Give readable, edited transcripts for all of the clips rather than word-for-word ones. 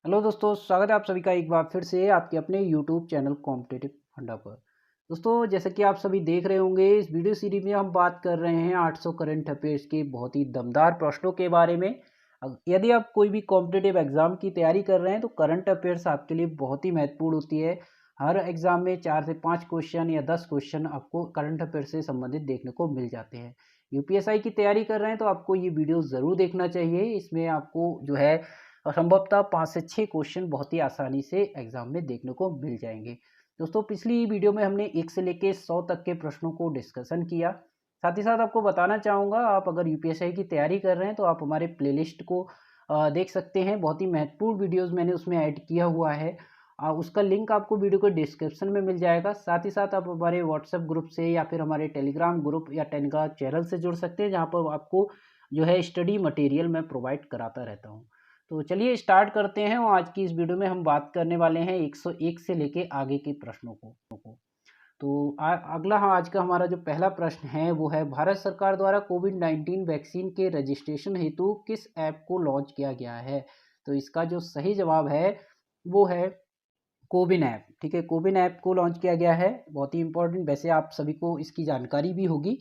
Hello दोस्तों, स्वागत है आप सभी का एक बार फिर से आपके अपने यूट्यूब चैनल कॉम्पिटिटिव फंडा पर। दोस्तों, जैसे कि आप सभी देख रहे होंगे, इस वीडियो सीरीज में हम बात कर रहे हैं 800 करंट अफेयर्स के बहुत ही दमदार प्रश्नों के बारे में। यदि आप कोई भी कॉम्पिटिटिव एग्जाम की तैयारी कर रहे हैं तो करंट अफेयर्स आपके लिए बहुत ही महत्वपूर्ण होती है। हर एग्जाम में 4 से 5 क्वेश्चन या 10 क्वेश्चन आपको करंट अफेयर से संबंधित देखने को मिल जाते हैं। यूपीएसआई की तैयारी कर रहे हैं तो आपको ये वीडियो ज़रूर देखना चाहिए। इसमें आपको जो है संभवतः 5 से 6 क्वेश्चन बहुत ही आसानी से एग्जाम में देखने को मिल जाएंगे। दोस्तों, पिछली वीडियो में हमने 1 से लेके 100 तक के प्रश्नों को डिस्कशन किया। साथ ही साथ आपको बताना चाहूँगा, आप अगर यूपीएसआई की तैयारी कर रहे हैं तो आप हमारे प्लेलिस्ट को देख सकते हैं। बहुत ही महत्वपूर्ण वीडियोस मैंने उसमें ऐड किया हुआ है। उसका लिंक आपको वीडियो के डिस्क्रिप्शन में मिल जाएगा। साथ ही साथ आप हमारे व्हाट्सएप ग्रुप से या फिर हमारे टेलीग्राम ग्रुप या टेलीग्राम चैनल से जुड़ सकते हैं, जहाँ पर आपको जो है स्टडी मटेरियल मैं प्रोवाइड कराता रहता हूँ। तो चलिए स्टार्ट करते हैं और आज की इस वीडियो में हम बात करने वाले हैं 101 से लेके आगे के प्रश्नों को। तो अगला आज का हमारा जो पहला प्रश्न है वो है, भारत सरकार द्वारा कोविड-19 वैक्सीन के रजिस्ट्रेशन हेतु किस ऐप को लॉन्च किया गया है? तो इसका जो सही जवाब है वो है कोविन ऐप। ठीक है, कोविन ऐप को लॉन्च किया गया है। बहुत ही इंपॉर्टेंट, वैसे आप सभी को इसकी जानकारी भी होगी।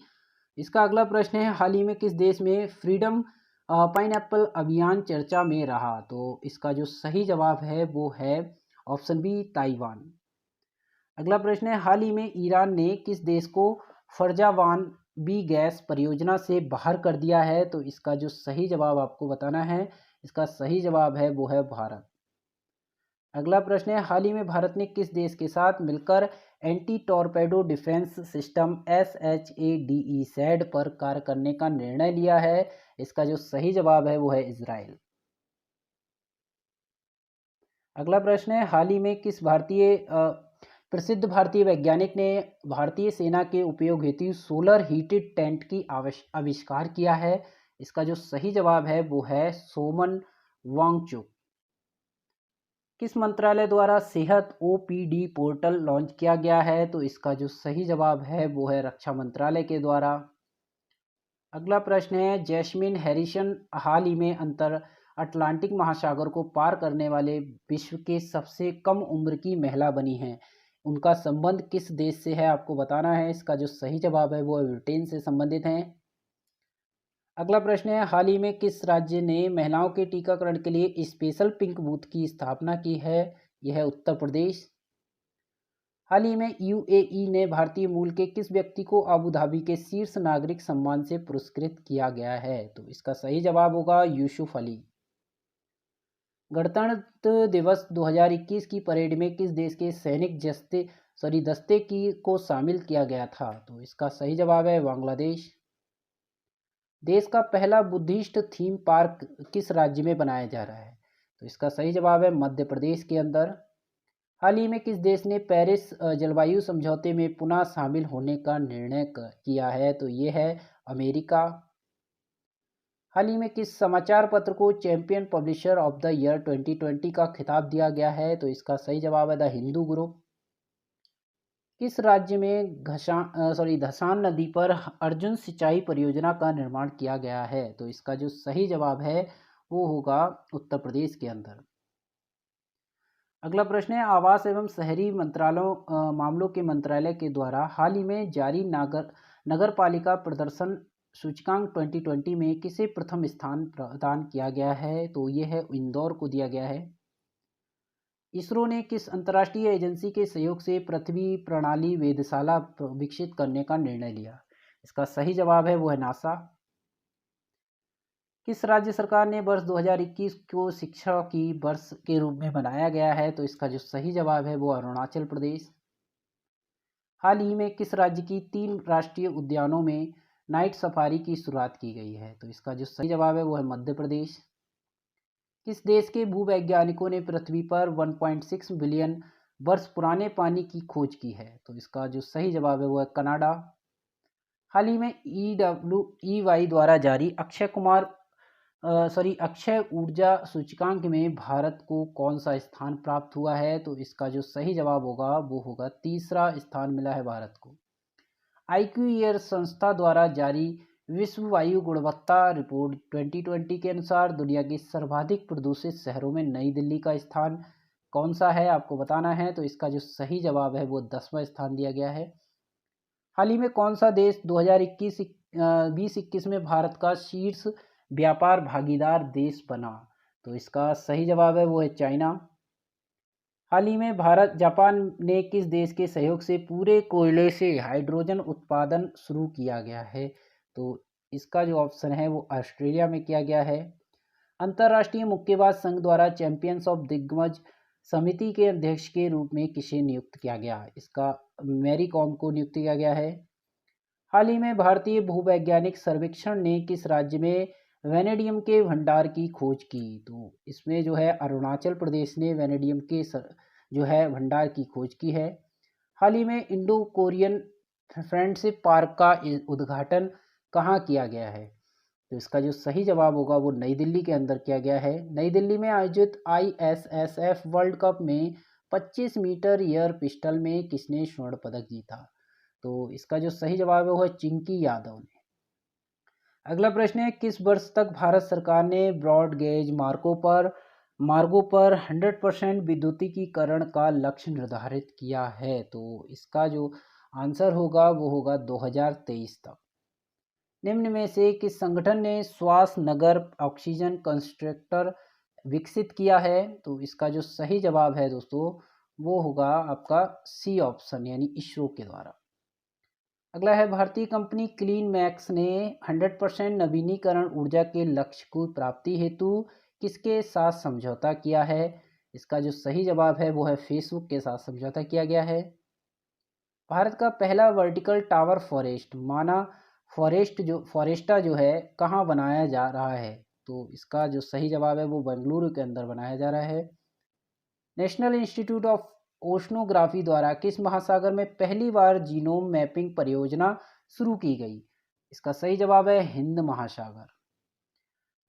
इसका अगला प्रश्न है, हाल ही में किस देश में फ्रीडम पाइनएप्पल अभियान चर्चा में रहा? तो इसका जो सही जवाब है वो है ऑप्शन बी, ताइवान। अगला प्रश्न है, हाल ही में ईरान ने किस देश को फरजावान बी गैस परियोजना से बाहर कर दिया है? तो इसका जो सही जवाब आपको बताना है। इसका सही जवाब है वो है भारत। अगला प्रश्न है, हाल ही में भारत ने किस देश के साथ मिलकर anti torpedo defence system SHADE sad पर कार्य करने का निर्णय लिया है? इसका जो सही जवाब है वो है इजराइल। अगला प्रश्न है, हाल ही में किस प्रसिद्ध भारतीय वैज्ञानिक ने भारतीय सेना के उपयोग हेतु सोलर हीटेड टेंट की आविष्कार किया है? इसका जो सही जवाब है वो है सोमन वांगचुक। किस मंत्रालय द्वारा सेहत OPD पोर्टल लॉन्च किया गया है? तो इसका जो सही जवाब है वो है रक्षा मंत्रालय के द्वारा। अगला प्रश्न है, जैस्मिन हैरिसन हाल ही में अंतर अटलांटिक महासागर को पार करने वाले विश्व के सबसे कम उम्र की महिला बनी हैं। उनका संबंध किस देश से है आपको बताना है। इसका जो सही जवाब है वो ब्रिटेन से संबंधित हैं। अगला प्रश्न है, हाल ही में किस राज्य ने महिलाओं के टीकाकरण के लिए स्पेशल पिंक बूथ की स्थापना की है? यह है उत्तर प्रदेश। हाल ही में UAE ने भारतीय मूल के किस व्यक्ति को अबू धाबी के शीर्ष नागरिक सम्मान से पुरस्कृत किया गया है? तो इसका सही जवाब होगा यूसुफ अली। गणतंत्र दिवस 2021 की परेड में किस देश के सैनिक दस्ते की को शामिल किया गया था? तो इसका सही जवाब है बांग्लादेश। देश का पहला बुद्धिस्ट थीम पार्क किस राज्य में बनाया जा रहा है? तो इसका सही जवाब है मध्य प्रदेश के अंदर। हाल ही में किस देश ने पेरिस जलवायु समझौते में पुनः शामिल होने का निर्णय किया है? तो ये है अमेरिका। हाल ही में किस समाचार पत्र को champion publisher of the year 2020 का खिताब दिया गया है? तो इसका सही जवाब है द हिंदू ग्रुप। किस राज्य में धसान नदी पर अर्जुन सिंचाई परियोजना का निर्माण किया गया है? तो इसका जो सही जवाब है वो होगा उत्तर प्रदेश के अंदर। अगला प्रश्न है, आवास एवं शहरी मामलों के मंत्रालय के द्वारा हाल ही में जारी नगर पालिका प्रदर्शन सूचकांक 2020 में किसे प्रथम स्थान प्रदान किया गया है? तो ये है इंदौर को दिया गया है। इसरो ने किस अंतर्राष्ट्रीय एजेंसी के सहयोग से पृथ्वी प्रणाली वेधशाला विकसित करने का निर्णय लिया? इसका सही जवाब है वो है नासा। किस राज्य सरकार ने वर्ष 2021 को शिक्षा की वर्ष के रूप में बनाया गया है? तो इसका जो सही जवाब है वो अरुणाचल प्रदेश। हाल ही में किस राज्य की 3 राष्ट्रीय उद्यानों में नाइट सफारी की शुरुआत की गई है? तो इसका जो सही जवाब है वो है मध्य प्रदेश। किस देश के भूवैज्ञानिकों ने पृथ्वी पर 1.6 बिलियन वर्ष पुराने पानी की खोज की है? तो इसका जो सही जवाब है वो है कनाडा। हाल ही में EY द्वारा जारी अक्षय ऊर्जा सूचकांक में भारत को कौन सा स्थान प्राप्त हुआ है? तो इसका जो सही जवाब होगा वो होगा तीसरा स्थान मिला है भारत को। IQ ईयर संस्था द्वारा जारी विश्व वायु गुणवत्ता रिपोर्ट 2020 के अनुसार दुनिया के सर्वाधिक प्रदूषित शहरों में नई दिल्ली का स्थान कौन सा है, आपको बताना है। तो इसका जो सही जवाब है वो 10वां स्थान दिया गया है। हाल ही में कौन सा देश 2021 में भारत का शीर्ष व्यापार भागीदार देश बना? तो इसका सही जवाब है वो है चाइना। हाल ही में भारत जापान ने किस देश के सहयोग से पूरे कोयले से हाइड्रोजन उत्पादन शुरू किया गया है? तो इसका जो ऑप्शन है वो ऑस्ट्रेलिया में किया गया है। अंतर्राष्ट्रीय मुक्केबाज संघ द्वारा चैंपियंस ऑफ दिग्गज समिति के अध्यक्ष के रूप में किसे नियुक्त किया गया? इसका मैरी कॉम को नियुक्त किया गया है। हाल ही में भारतीय भूवैज्ञानिक सर्वेक्षण ने किस राज्य में वेनेडियम के भंडार की खोज की? तो इसमें जो है अरुणाचल प्रदेश ने वेनेडियम के जो है भंडार की खोज की है। हाल ही में इंडो कोरियन फ्रेंडशिप पार्क का उद्घाटन कहाँ किया गया है? तो इसका जो सही जवाब होगा वो नई दिल्ली के अंदर किया गया है। नई दिल्ली में आयोजित ISSF वर्ल्ड कप में 25 मीटर एयर पिस्टल में किसने स्वर्ण पदक जीता? तो इसका जो सही जवाब है वो है चिंकी यादव ने। अगला प्रश्न है, किस वर्ष तक भारत सरकार ने ब्रॉड गेज मार्गों पर 100% विद्युतीकरण का लक्ष्य निर्धारित किया है? तो इसका जो आंसर होगा वो होगा 2023 तक। निम्न में से किस संगठन ने श्वास नगर ऑक्सीजन कंसंट्रेटर विकसित किया है? तो इसका जो सही जवाब है दोस्तों वो होगा आपका सी ऑप्शन, यानी इसरो के द्वारा। अगला है, भारतीय कंपनी क्लीन मैक्स ने 100% नवीनीकरण ऊर्जा के लक्ष्य को प्राप्ति हेतु किसके साथ समझौता किया है? इसका जो सही जवाब है वो है फेसबुक के साथ समझौता किया गया है। भारत का पहला वर्टिकल टावर फॉरेस्टा जो है कहाँ बनाया जा रहा है? तो इसका जो सही जवाब है वो बेंगलुरु के अंदर बनाया जा रहा है। नेशनल इंस्टीट्यूट ऑफ ओशनोग्राफी द्वारा किस महासागर में पहली बार जीनोम मैपिंग परियोजना शुरू की गई? इसका सही जवाब है हिंद महासागर।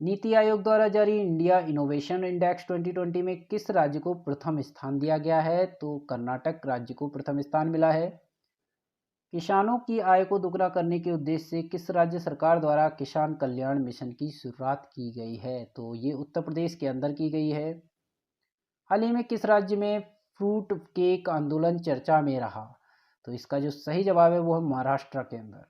नीति आयोग द्वारा जारी इंडिया इनोवेशन इंडेक्स 2020 में किस राज्य को प्रथम स्थान दिया गया है? तो कर्नाटक राज्य को प्रथम स्थान मिला है। किसानों की आय को दोगुना करने के उद्देश्य से किस राज्य सरकार द्वारा किसान कल्याण मिशन की शुरुआत की गई है? तो ये उत्तर प्रदेश के अंदर की गई है। हाल ही में किस राज्य में फ्रूट केक आंदोलन चर्चा में रहा? तो इसका जो सही जवाब है वो है महाराष्ट्र के अंदर।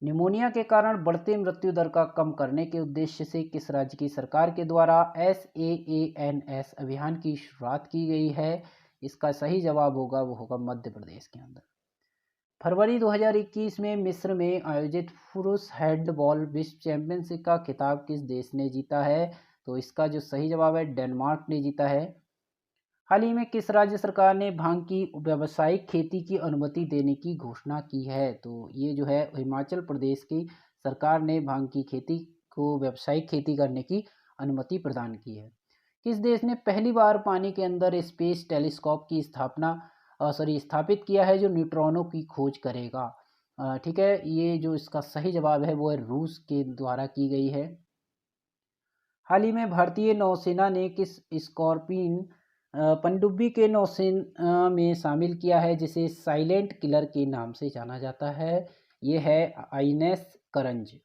निमोनिया के कारण बढ़ते मृत्यु दर का कम करने के उद्देश्य से किस राज्य की सरकार के द्वारा SAANS अभियान की शुरुआत की गई है? इसका सही जवाब होगा वो होगा मध्य प्रदेश के अंदर। फरवरी 2021 में मिस्र में आयोजित पुरुष हैंडबॉल विश्व चैंपियनशिप का खिताब किस देश ने जीता है? तो इसका जो सही जवाब है डेनमार्क ने जीता है। हाल ही में किस राज्य सरकार ने भांग की व्यावसायिक खेती की अनुमति देने की घोषणा की है? तो ये जो है हिमाचल प्रदेश की सरकार ने भांग की खेती को व्यावसायिक खेती करने की अनुमति प्रदान की है। किस देश ने पहली बार पानी के अंदर स्पेस टेलीस्कोप की स्थापित किया है जो न्यूट्रॉनों की खोज करेगा? ठीक है, ये जो इसका सही जवाब है वो है रूस के द्वारा की गई है। हाल ही में भारतीय नौसेना ने किस स्कॉर्पियन पनडुब्बी के नौसेना में शामिल किया है जिसे साइलेंट किलर के नाम से जाना जाता है? ये है INS करंज।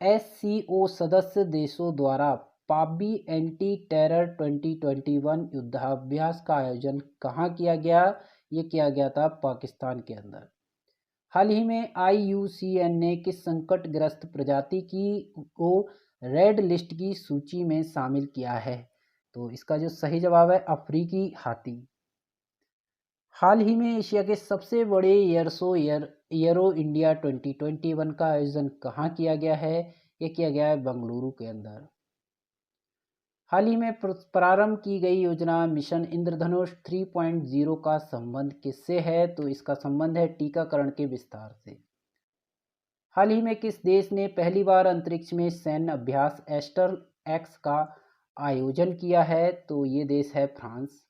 SCO सदस्य देशों द्वारा पाबी एंटी टेरर 2021 युद्धाभ्यास का आयोजन कहाँ किया गया? ये किया गया था पाकिस्तान के अंदर। हाल ही में IUCN ने किस संकटग्रस्त प्रजाति को रेड लिस्ट की सूची में शामिल किया है? तो इसका जो सही जवाब है अफ्रीकी हाथी। हाल ही में एशिया के सबसे बड़े एयरो इंडिया 2021 का आयोजन कहाँ किया गया है? ये किया गया है बेंगलुरु के अंदर। हाल ही में प्रारंभ की गई योजना मिशन इंद्रधनुष 3.0 का संबंध किससे है? तो इसका संबंध है टीकाकरण के विस्तार से। हाल ही में किस देश ने पहली बार अंतरिक्ष में सैन्य अभ्यास एस्टर X का आयोजन किया है? तो ये देश है फ्रांस।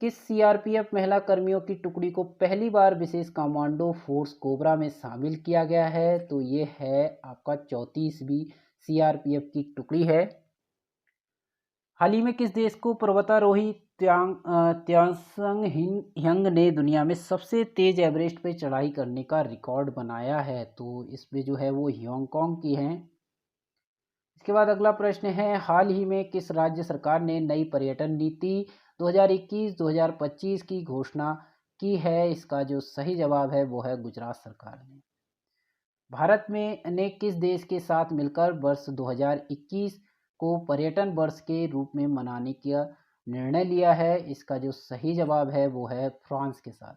किस CRPF महिला कर्मियों की टुकड़ी को पहली बार विशेष कमांडो फोर्स कोबरा में शामिल किया गया है? तो ये है आपका 34वीं CRPF की टुकड़ी है। हाल ही में किस देश को पर्वतारोही त्सांग ह्यंग ने दुनिया में सबसे तेज एवरेस्ट पे चढ़ाई करने का रिकॉर्ड बनाया है? तो इसमें जो है वो हांगकांग की हैं। इसके बाद अगला प्रश्न है, हाल ही में किस राज्य सरकार ने नई पर्यटन नीति 2021-2025 की घोषणा की है? इसका जो सही जवाब है वो है गुजरात सरकार ने। भारत में ने किस देश के साथ मिलकर वर्ष 2021 को पर्यटन वर्ष के रूप में मनाने का निर्णय लिया है? इसका जो सही जवाब है वो है फ्रांस के साथ।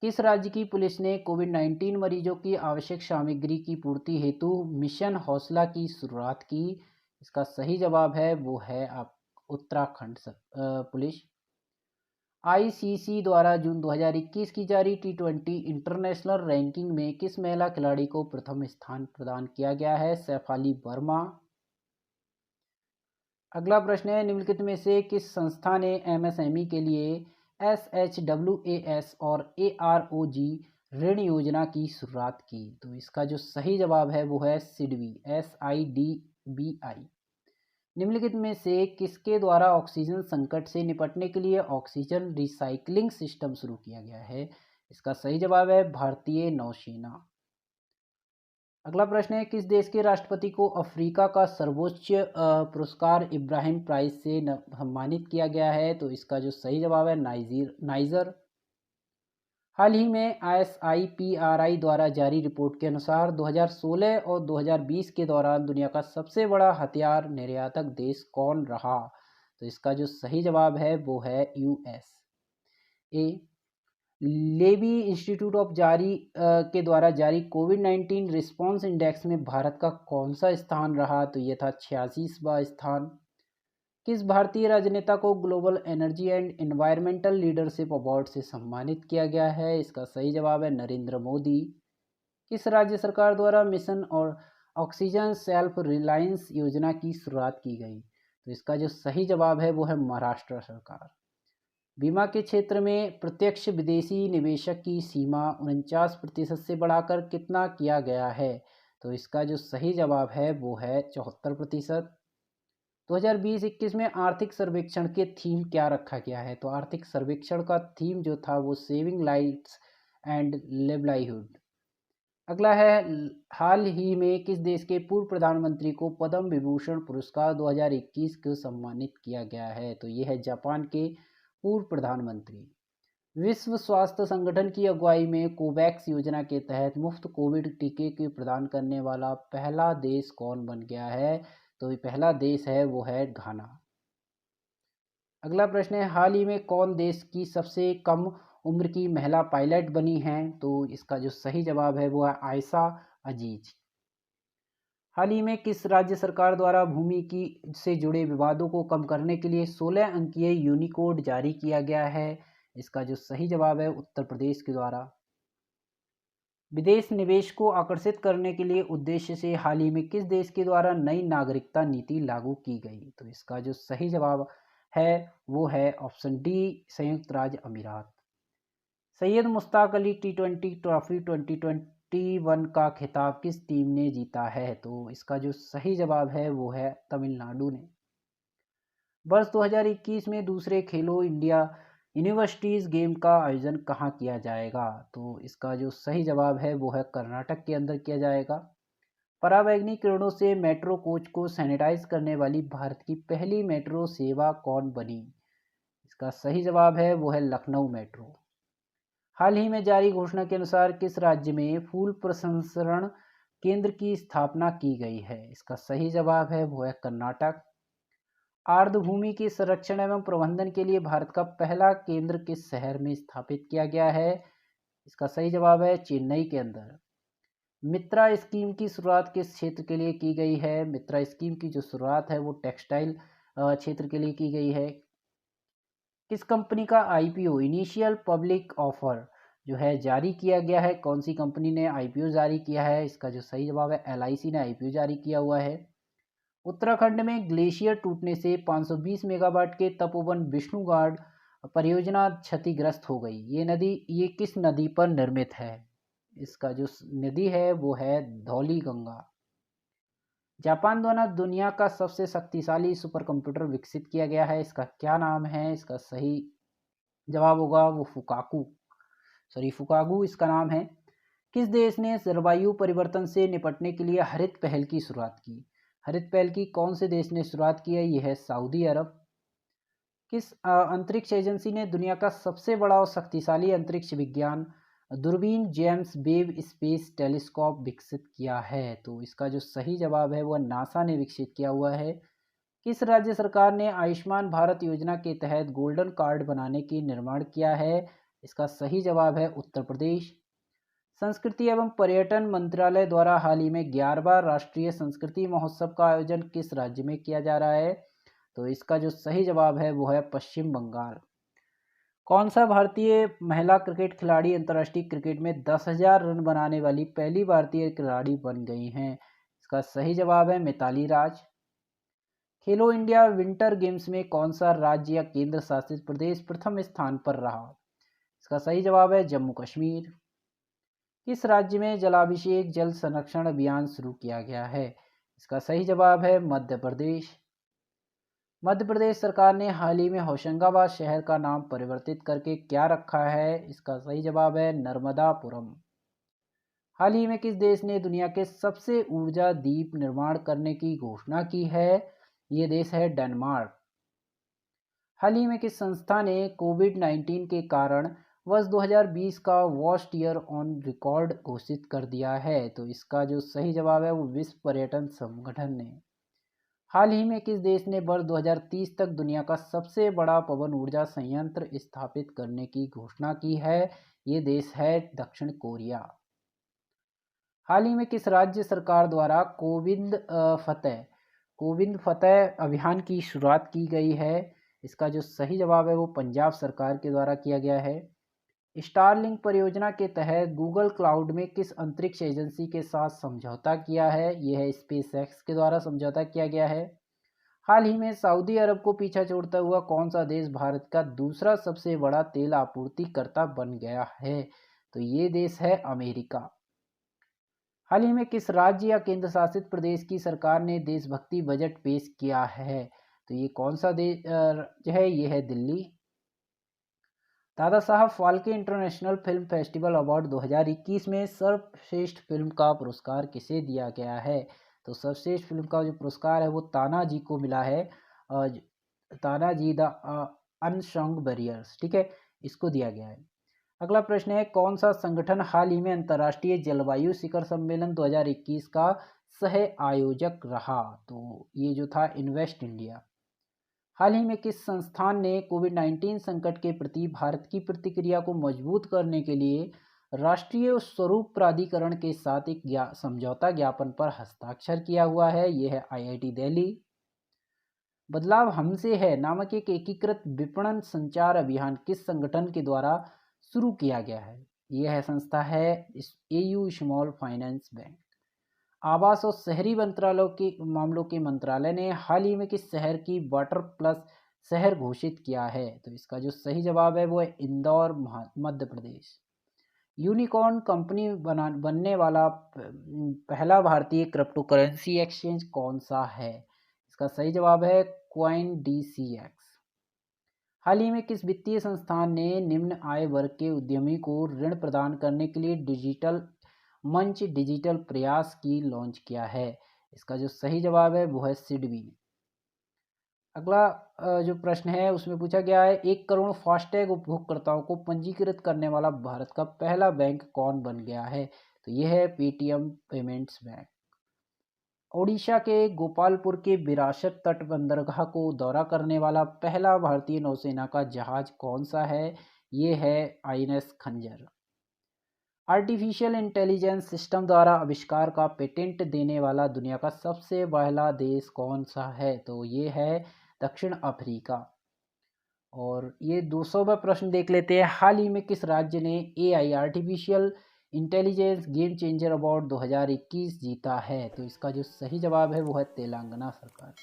किस राज्य की पुलिस ने कोविड-19 मरीजों की आवश्यक सामग्री की पूर्ति हेतु मिशन हौसला की शुरुआत की? इसका सही जवाब है वो है आप उत्तराखंड पुलिस। आईसीसी द्वारा जून 2021 की जारी टी20 इंटरनेशनल रैंकिंग में किस महिला खिलाड़ी को प्रथम स्थान प्रदान किया गया है? शेफाली वर्मा। अगला प्रश्न है, निम्नलिखित में से किस संस्था ने एमएसएमई के लिए SHWAS और AROG ऋण योजना की शुरुआत की? तो इसका जो सही जवाब है वो है सिडबी, SIDBI। निम्नलिखित में से किसके द्वारा ऑक्सीजन संकट से निपटने के लिए ऑक्सीजन रिसाइकलिंग सिस्टम शुरू किया गया है? इसका सही जवाब है भारतीय नौसेना। अगला प्रश्न है, किस देश के राष्ट्रपति को अफ्रीका का सर्वोच्च पुरस्कार इब्राहिम प्राइज से सम्मानित किया गया है? तो इसका जो सही जवाब है नाइजर। हाल ही में ISIPRI द्वारा जारी रिपोर्ट के अनुसार 2016 और 2020 के दौरान दुनिया का सबसे बड़ा हथियार निर्यातक देश कौन रहा? तो इसका जो सही जवाब है वो है USA। लेवी इंस्टीट्यूट ऑफ के द्वारा जारी कोविड-19 रिस्पांस इंडेक्स में भारत का कौन सा स्थान रहा? तो ये था 86वां स्थान। किस भारतीय राजनेता को global energy and environmental leadership award से सम्मानित किया गया है? इसका सही जवाब है नरेंद्र मोदी। किस राज्य सरकार द्वारा मिशन और ऑक्सीजन सेल्फ रिलायंस योजना की शुरुआत की गई? तो इसका जो सही जवाब है वो है महाराष्ट्र सरकार। बीमा के क्षेत्र में प्रत्यक्ष विदेशी निवेशक की सीमा 49% से बढ़ाकर कितना किया गया है? तो इसका जो सही जवाब है वो है 74%। 2020-21 में आर्थिक सर्वेक्षण के थीम क्या रखा गया है? तो आर्थिक सर्वेक्षण का थीम जो था वो सेविंग लाइव्स एंड लिवलाइहुड। अगला है, हाल ही में किस देश के पूर्व प्रधानमंत्री को पद्म विभूषण पुरस्कार 2021 को सम्मानित किया गया है? तो ये है जापान के पूर्व प्रधानमंत्री। विश्व स्वास्थ्य संगठन की अगुवाई में कोवैक्स योजना के तहत मुफ्त कोविड टीके के प्रदान करने वाला पहला देश कौन बन गया है? तो ये पहला देश है वो है घाना। अगला प्रश्न है, हाल ही में कौन देश की सबसे कम उम्र की महिला पायलट बनी हैं? तो इसका जो सही जवाब है वो है आयशा अजीज। हाल ही में किस राज्य सरकार द्वारा भूमि की से जुड़े विवादों को कम करने के लिए 16 अंकीय यूनिकोड जारी किया गया है? इसका जो सही जवाब है उत्तर प्रदेश के द्वारा। विदेश निवेश को आकर्षित करने के लिए उद्देश्य से हाल ही में किस देश के द्वारा नई नागरिकता नीति लागू की गई? तो इसका जो सही जवाब है वो है ऑप्शन डी, संयुक्त राज्य अमीरात। सैयद मुश्ताक अली टी20 ट्रॉफी 2021 का खिताब किस टीम ने जीता है? तो इसका जो सही जवाब है वो है तमिलनाडु ने। वर्ष 2021 में दूसरे खेलो इंडिया यूनिवर्सिटीज़ गेम का आयोजन कहाँ किया जाएगा? तो इसका जो सही जवाब है वो है कर्नाटक के अंदर किया जाएगा। पराबैंगनी किरणों से मेट्रो कोच को सैनिटाइज करने वाली भारत की पहली मेट्रो सेवा कौन बनी? इसका सही जवाब है वो है लखनऊ मेट्रो। हाल ही में जारी घोषणा के अनुसार किस राज्य में फूल प्रसंस्करण केंद्र की स्थापना की गई है? इसका सही जवाब है वो है कर्नाटक। आर्द्रभूमि के संरक्षण एवं प्रबंधन के लिए भारत का पहला केंद्र किस शहर में स्थापित किया गया है? इसका सही जवाब है चेन्नई के अंदर। मित्रा स्कीम की शुरुआत किस क्षेत्र के लिए की गई है? मित्रा स्कीम की जो शुरुआत है वो टेक्सटाइल क्षेत्र के लिए की गई है। किस कंपनी का आईपीओ इनिशियल पब्लिक ऑफर जो है जारी किया गया है? कौन सी कंपनी ने आईपीओ जारी किया है? इसका जो सही जवाब है LIC ने आईपीओ जारी किया हुआ है। उत्तराखंड में ग्लेशियर टूटने से 520 मेगावाट के तपोवन विष्णुगाड परियोजना क्षतिग्रस्त हो गई। ये किस नदी पर निर्मित है? इसका जो नदी है वो है धौली गंगा। जापान द्वारा दुनिया का सबसे शक्तिशाली सुपर कंप्यूटर विकसित किया गया है, इसका क्या नाम है? इसका सही जवाब होगा वो फुकागू इसका नाम है। किस देश ने जलवायु परिवर्तन से निपटने के लिए हरित पहल की शुरुआत की? हरित पहल की कौन से देश ने शुरुआत की है? यह है सऊदी अरब। किस अंतरिक्ष एजेंसी ने दुनिया का सबसे बड़ा और शक्तिशाली अंतरिक्ष विज्ञान दूरबीन जेम्स वेब स्पेस टेलीस्कोप विकसित किया है? तो इसका जो सही जवाब है वह नासा ने विकसित किया हुआ है। किस राज्य सरकार ने आयुष्मान भारत योजना के तहत गोल्डन कार्ड बनाने की निर्माण किया है? इसका सही जवाब है उत्तर प्रदेश। संस्कृति एवं पर्यटन मंत्रालय द्वारा हाल ही में 11वां राष्ट्रीय संस्कृति महोत्सव का आयोजन किस राज्य में किया जा रहा है? तो इसका जो सही जवाब है वो है पश्चिम बंगाल। कौन सा भारतीय महिला क्रिकेट खिलाड़ी अंतर्राष्ट्रीय क्रिकेट में 10,000 रन बनाने वाली पहली भारतीय खिलाड़ी बन गई हैं? इसका सही जवाब है मिताली राज। खेलो इंडिया विंटर गेम्स में कौन सा राज्य या केंद्र शासित प्रदेश प्रथम स्थान पर रहा? इसका सही जवाब है जम्मू कश्मीर। किस राज्य में जलाभिषेक जल संरक्षण अभियान शुरू किया गया है? इसका सही जवाब है मध्य प्रदेश। मध्य प्रदेश सरकार ने हाल ही में होशंगाबाद शहर का नाम परिवर्तित करके क्या रखा है? इसका सही जवाब है नर्मदापुरम। हाल ही में किस देश ने दुनिया के सबसे ऊर्जा द्वीप निर्माण करने की घोषणा की है? ये देश है डेनमार्क। हाल ही में किस संस्था ने कोविड-19 के कारण वर्ष 2020 का वर्स्ट ईयर ऑन रिकॉर्ड घोषित कर दिया है? तो इसका जो सही जवाब है वो विश्व पर्यटन संगठन ने। हाल ही में किस देश ने वर्ष 2030 तक दुनिया का सबसे बड़ा पवन ऊर्जा संयंत्र स्थापित करने की घोषणा की है? ये देश है दक्षिण कोरिया। हाल ही में किस राज्य सरकार द्वारा कोविंद फतेह अभियान की शुरुआत की गई है? इसका जो सही जवाब है वो पंजाब सरकार के द्वारा किया गया है। स्टारलिंक परियोजना के तहत गूगल क्लाउड में किस अंतरिक्ष एजेंसी के साथ समझौता किया है? यह है स्पेसएक्स के द्वारा समझौता किया गया है। हाल ही में सऊदी अरब को पीछा छोड़ता हुआ कौन सा देश भारत का दूसरा सबसे बड़ा तेल आपूर्तिकर्ता बन गया है? तो ये देश है अमेरिका। हाल ही में किस राज्य या केंद्र शासित प्रदेश की सरकार ने देशभक्ति बजट पेश किया है? तो ये कौन सा देश राज्य है? ये है Delhi. Dada Saheb Phalke international film festival award 2021 में सर्वश्रेष्ठ फिल्म का पुरस्कार किसे दिया गया है? तो सर्वश्रेष्ठ फिल्म का जो पुरस्कार है वो तानाजी को मिला है। तानाजी द अनसंग वॉरियर्स, ठीक है, इसको दिया गया है। अगला प्रश्न है कौन सा संगठन हाल ही में अंतर्राष्ट्रीय जलवायु शिखर सम्मेलन 2021 का सह आयोजक रहा? तो ये जो था इन्वेस्ट इंडिया। हाल ही में किस संस्थान ने कोविड-19 संकट के प्रति भारत की प्रतिक्रिया को मजबूत करने के लिए राष्ट्रीय स्वरूप प्राधिकरण के साथ एक समझौता ज्ञापन पर हस्ताक्षर किया हुआ है? यह है आईआईटी दिल्ली। बदलाव हमसे है नामक एक एकीकृत विपणन संचार अभियान किस संगठन के द्वारा शुरू किया गया है? यह है संस्था है एयू स्मॉल फाइनेंस बैंक। आवास और शहरी मंत्रालयों के मामलों के मंत्रालय ने हाल ही में किस शहर की वाटर प्लस शहर घोषित किया है? तो इसका जो सही जवाब है वो है इंदौर, मध्य प्रदेश। यूनिकॉर्न कंपनी बनने वाला पहला भारतीय क्रिप्टो करेंसी एक्सचेंज कौन सा है? इसका सही जवाब है क्वाइन डीसीएक्स। हाल ही में किस वित्तीय संस्थान ने निम्न आय वर्ग के उद्यमी को ऋण प्रदान करने के लिए डिजिटल प्रयास की लॉन्च किया है? इसका जो सही जवाब है वो है सिडबी। अगला जो प्रश्न है उसमें पूछा गया है 1 करोड़ फास्टैग उपभोक्ताओं को पंजीकृत करने वाला भारत का पहला बैंक कौन बन गया है? तो यह है पेटीएम पेमेंट्स बैंक। ओडिशा के गोपालपुर के विरासत तट बंदरगाह को दौरा करने वाला पहला भारतीय नौसेना का जहाज कौन सा है? ये है आईएनएस खंजर। आर्टिफिशियल इंटेलिजेंस सिस्टम द्वारा आविष्कार का पेटेंट देने वाला दुनिया का सबसे पहला देश कौन सा है? तो ये है दक्षिण अफ्रीका। और ये 200वां प्रश्न देख लेते हैं। हाल ही में किस राज्य ने AI artificial intelligence game changer award 2021 जीता है? तो इसका जो सही जवाब है वो है तेलंगाना सरकार।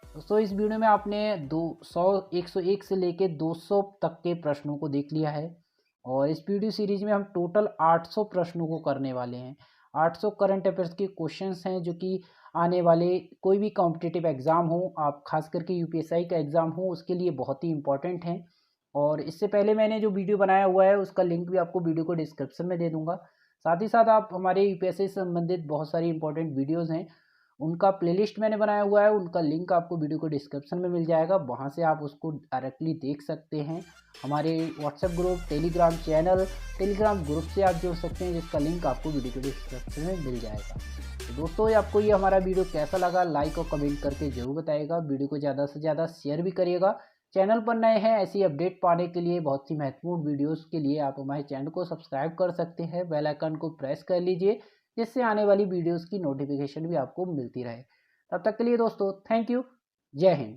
दोस्तों इस वीडियो में आपने 101 से लेके 200 तक के प्रश्नों को देख लिया है और इस वीडियो सीरीज में हम टोटल 800 प्रश्नों को करने वाले हैं। 800 करंट अफेयर्स के क्वेश्चंस हैं जो कि आने वाले कोई भी कॉम्पिटिटिव एग्ज़ाम हो, आप खास करके यूपीएसआई का एग्ज़ाम हो, उसके लिए बहुत ही इंपॉर्टेंट हैं। और इससे पहले मैंने जो वीडियो बनाया हुआ है उसका लिंक भी आपको वीडियो को डिस्क्रिप्शन में दे दूंगा। साथ ही साथ आप हमारे यूपीएससी से संबंधित बहुत सारी इंपॉर्टेंट वीडियोज़ हैं, उनका प्लेलिस्ट मैंने बनाया हुआ है, उनका लिंक आपको वीडियो को डिस्क्रिप्शन में मिल जाएगा, वहाँ से आप उसको डायरेक्टली देख सकते हैं। हमारे WhatsApp group, Telegram channel, Telegram group से आप जुड़ सकते हैं, जिसका लिंक आपको वीडियो के डिस्क्रिप्शन में मिल जाएगा। तो दोस्तों, आपको ये हमारा वीडियो कैसा लगा लाइक और कमेंट करके ज़रूर बताइएगा। वीडियो को ज़्यादा से ज़्यादा शेयर भी करिएगा। चैनल पर नए हैं, ऐसी अपडेट पाने के लिए, बहुत सी महत्वपूर्ण वीडियोस के लिए आप हमारे चैनल को सब्सक्राइब कर सकते हैं। बेल आइकन को प्रेस कर लीजिए, जिससे आने वाली वीडियोस की नोटिफिकेशन भी आपको मिलती रहे। तब तक के लिए दोस्तों, थैंक यू। जय हिंद।